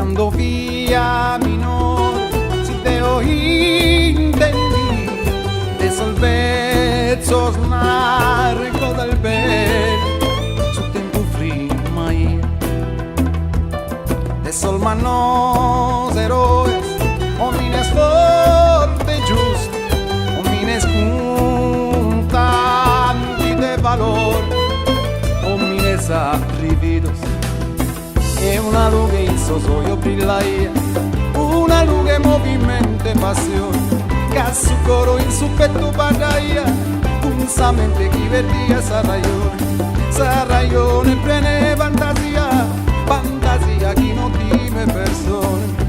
quando via minor si teo intendi de solvezos largo del bel su tempo prima de sol manos heroes homines forte just homines contanti de valor homines atrevidos e una luce in sosoio brillaia, una luce movimento e passione, che su coro in su petto bagaia, un samente chi verdia saraione prene fantasia, fantasia chi non time persone.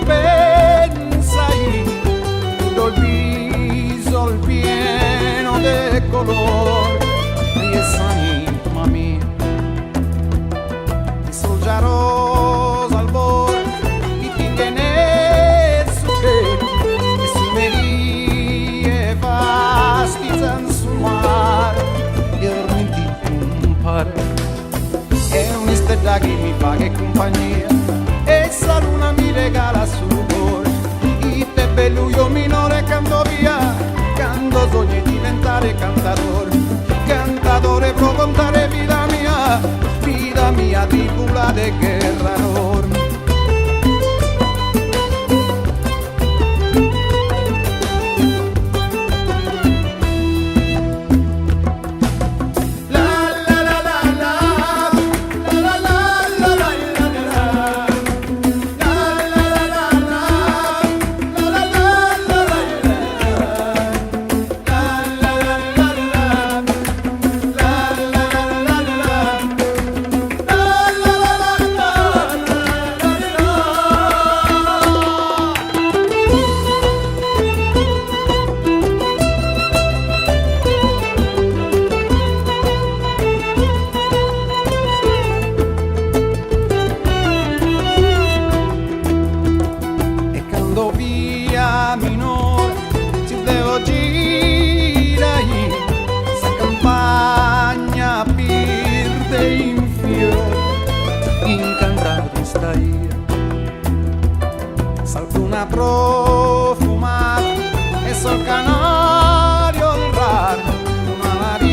Pensai dol viso il pieno de color e s'anima mia ti solgiaros al bord e ti viene su che e su merie vasti senza mar e ormenti un pare è un'istella che mi fa che compagnia e sa luna mi regala su cuore e te belluio minore canto via canto sogni diventare cantatore pro contare vita mia tribula de guerra enorme. Via minore ci devo girare sa campagna pirde in fiore incantato stai saltuna profumata e sol canario il raro una marica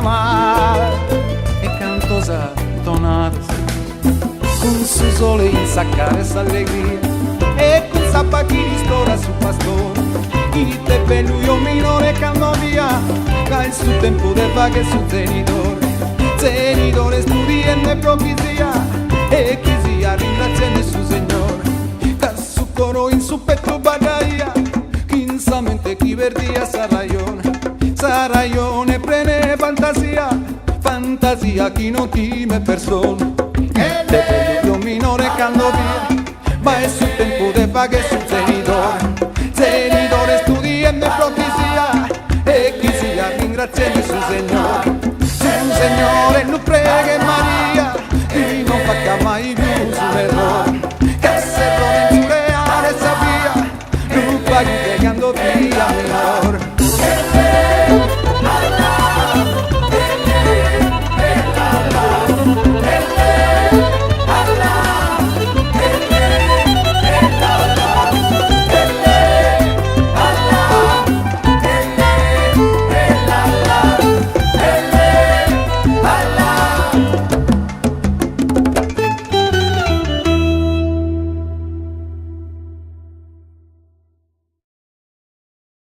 mare e cantosa tonata con su sole insaccare s'allegria e con sapacchi di storia su pastore chi te belluio minore canno via che il suo tempo de vaghe su zenitore studiando e profezia e chi sia ringraziando su Signore che su coro in su petto bagaia chi insamente chi verdia saraione prene fantasia chi non time persone te belluio minore canno via ma è su tempo de vaghe su zenitore studiando e profezia e chi sia ringraziando